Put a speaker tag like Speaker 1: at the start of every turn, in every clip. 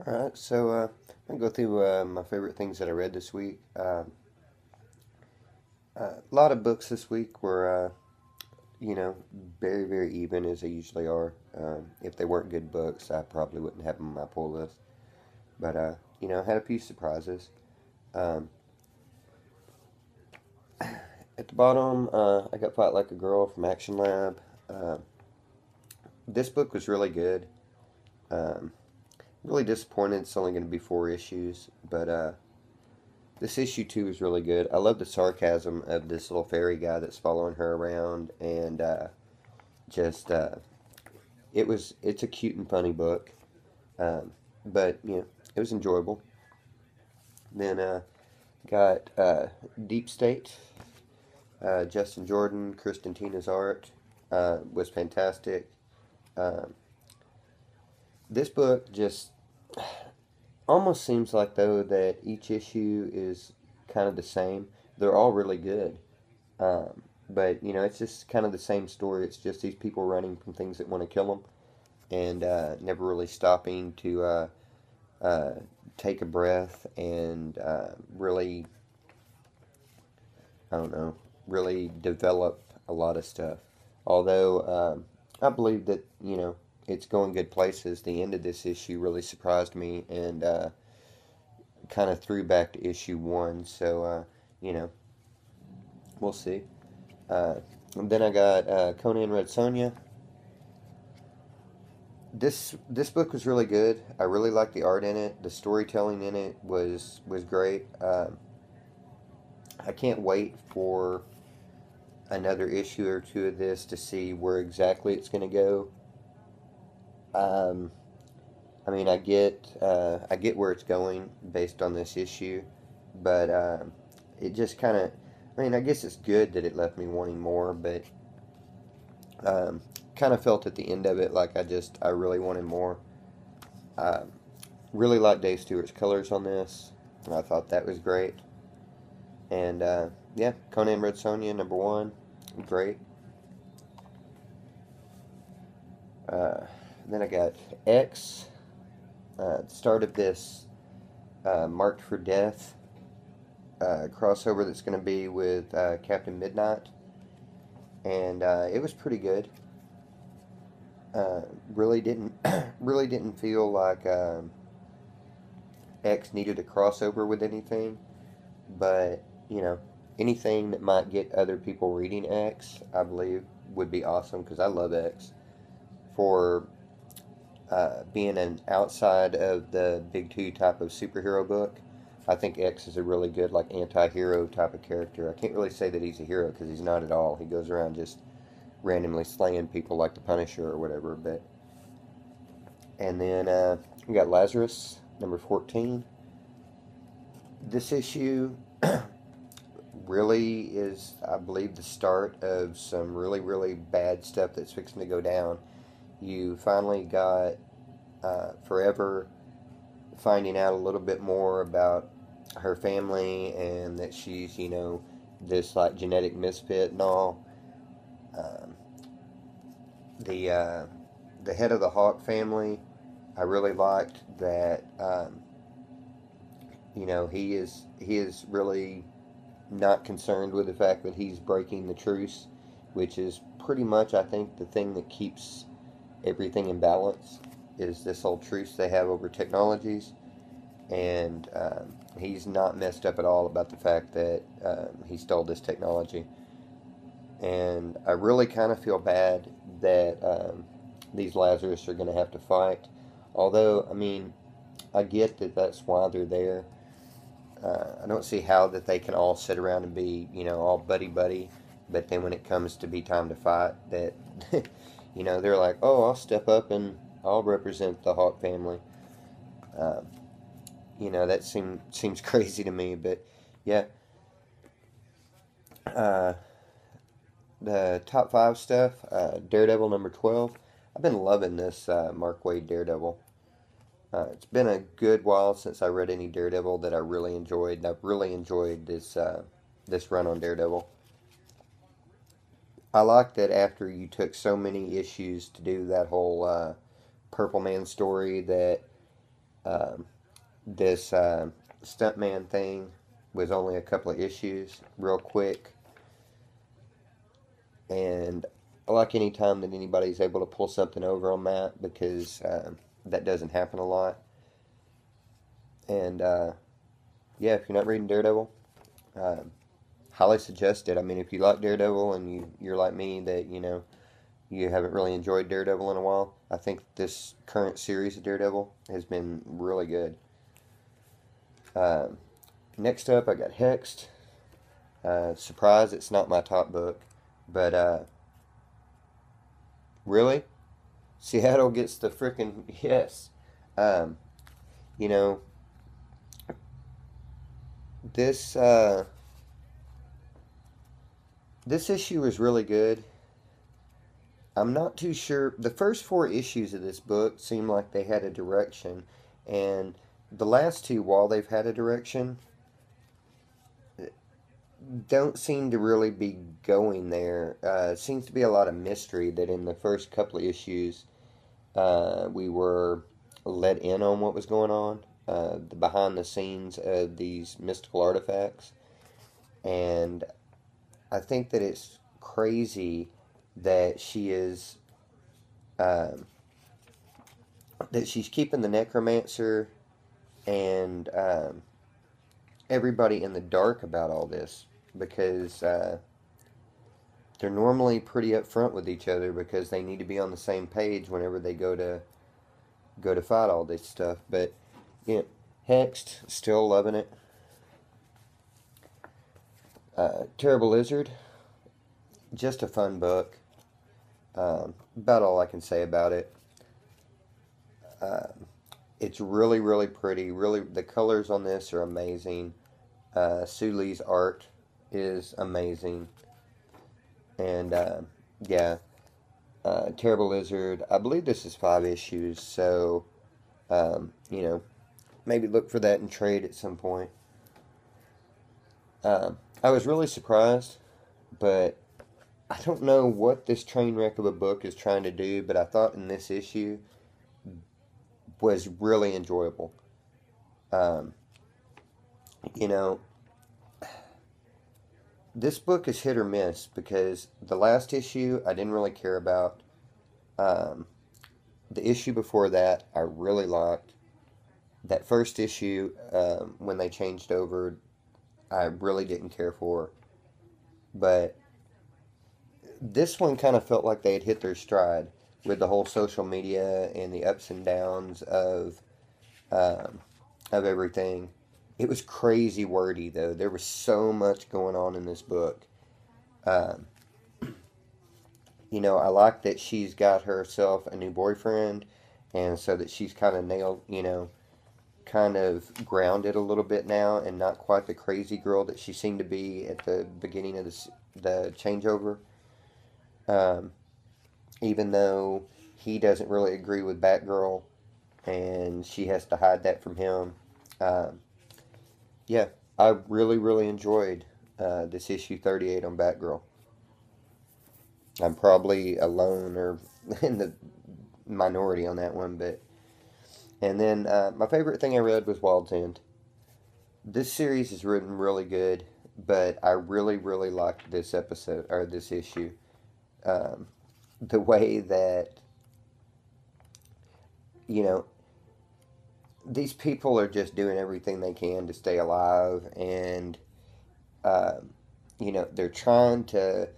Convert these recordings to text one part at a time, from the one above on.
Speaker 1: Alright, so I'm going to go through my favorite things that I read this week. A lot of books this week were, you know, very, very even as they usually are. If they weren't good books, I probably wouldn't have them on my pull list. But, I had a few surprises. Um, at the bottom, I got Fight Like a Girl from Action Lab. Uh, this book was really good. Um, really disappointed it's only going to be 4 issues, but this issue two is really good. I love the sarcasm of this little fairy guy that's following her around, and just it's a cute and funny book, um, but it was enjoyable. Then got Deep State. Justin Jordan, Kristen Tina's art was fantastic. Um, this book just almost seems like though that each issue is kind of the same. They're all really good. But it's just kind of the same story. It's just these people running from things that want to kill them, and never really stopping to uh, take a breath and really, I don't know, really develop a lot of stuff. Although I believe that it's going good places. The end of this issue really surprised me and kind of threw back to issue one. So you know, we'll see. Uh, and then I got Conan Red Sonja. This book was really good. I really liked the art in it. The storytelling in it was great. I can't wait for another issue or two of this to see where exactly it's going to go. Um, I mean, I get where it's going based on this issue, but it just kind of. I mean, I guess it's good that it left me wanting more, but um, kind of felt at the end of it like I really wanted more. Uh, really liked Dave Stewart's colors on this. I thought that was great. And yeah, Conan Red Sonja number one, great. Uh, then I got X. Start of this Marked for Death crossover that's going to be with Captain Midnight, and it was pretty good. Really didn't really didn't feel like X needed a crossover with anything, but anything that might get other people reading X, I believe, would be awesome because I love X for being an outside of the big two type of superhero book. I think X is a really good like anti-hero type of character. I can't really say that he's a hero because he's not at all. He goes around just randomly slaying people like the Punisher or whatever. But and then we got Lazarus number 14. This issue really is, I believe, the start of some really really bad stuff that's fixing to go down. You finally got Forever finding out a little bit more about her family and that she's, this like genetic misfit and all. Um, the uh, the head of the Hawk family, I really liked that. He is really not concerned with the fact that he's breaking the truce, which is pretty much, I think, the thing that keeps everything in balance is this whole truce they have over technologies, and he's not messed up at all about the fact that he stole this technology. And I really kind of feel bad that these Lazarus are going to have to fight. Although, I mean, I get that that's why they're there. I don't see how that they can all sit around and be, all buddy buddy, but then when it comes to be time to fight, that, they're like, oh, I'll step up and I'll represent the Hawk family. Uh, that seems crazy to me, but yeah. Uh, the top five stuff, Daredevil number 12. I've been loving this Mark Waid Daredevil. It's been a good while since I read any Daredevil that I really enjoyed, and I've really enjoyed this run on Daredevil. I like that after you took so many issues to do that whole Purple Man story, that Um, this stuntman thing was only a couple of issues, real quick, and I like any time that anybody's able to pull something over on that because that doesn't happen a lot. And yeah, if you're not reading Daredevil, um, highly suggest it. I mean, if you like Daredevil and you're like me that you haven't really enjoyed Daredevil in a while, I think this current series of Daredevil has been really good. Um, Next up, I got Hexed. Surprise, it's not my top book, but really, Seattle gets the freaking yes. Um, you know this this issue is really good. I'm not too sure. The first four issues of this book seem like they had a direction, and the last two, while they've had a direction, don't seem to really be going there. Seems to be a lot of mystery that in the first couple of issues we were let in on what was going on, the behind the scenes of these mystical artifacts. And I think that it's crazy that she is um, that she's keeping the necromancer and everybody in the dark about all this because they're normally pretty upfront with each other because they need to be on the same page whenever they go to fight all this stuff. But you know, Hexed, still loving it. Terrible Lizard, just a fun book. About all I can say about it. Um, it's really, really pretty. Really, the colors on this are amazing. Sue Lee's art is amazing, and yeah, Terrible Lizard. I believe this is 5 issues, so maybe look for that in trade at some point. I was really surprised, but I don't know what this train wreck of a book is trying to do, but I thought in this issue was really enjoyable. Um, you know, this book is hit or miss because the last issue I didn't really care about. Um, the issue before that I really liked. That first issue, when they changed over, I really didn't care for. But this one kind of felt like they had hit their stride with the whole social media and the ups and downs um, of everything. It was crazy wordy though. There was so much going on in this book. Um, I like that she's got herself a new boyfriend, and so that she's kind of nailed, kind of grounded a little bit now, and not quite the crazy girl that she seemed to be at the beginning of the changeover. Um, Even though he doesn't really agree with Batgirl, and she has to hide that from him. Um, yeah, I really, really enjoyed this issue 38 on Batgirl. I'm probably alone or in the minority on that one, but and then my favorite thing I read was Wild's End. This series is written really good, but I really, really liked this episode or this issue. Um, the way that you know these people are just doing everything they can to stay alive, and um, they're trying to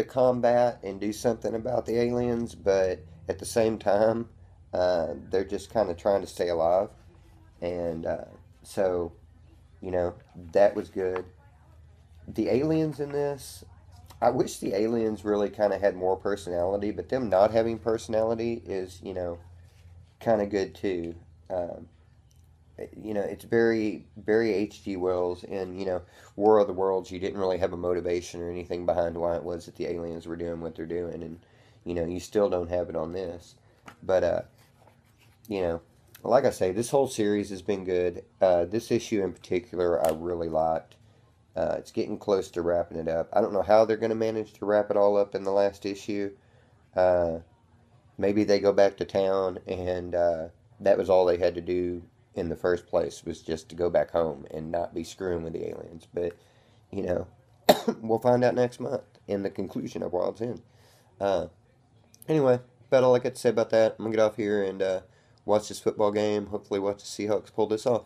Speaker 1: combat and do something about the aliens, but at the same time, they're just kind of trying to stay alive, and so that was good. The aliens in this, I wish the aliens really kind of had more personality, but them not having personality is kind of good too. Um, it's very, very H.G. Wells. In War of the Worlds, you didn't really have a motivation or anything behind why it was that the aliens were doing what they're doing, and you still don't have it on this. But you know, like I say, this whole series has been good. This issue in particular, I really liked. It's getting close to wrapping it up. I don't know how they're going to manage to wrap it all up in the last issue. Uh, Maybe they go back to town and that was all they had to do in the first place, was just to go back home and not be screwing with the aliens. But, you know, we'll find out next month in the conclusion of World's End. Uh, anyway, about all I got to say about that. I'm going to get off here and watch this football game. Hopefully watch the Seahawks pull this off.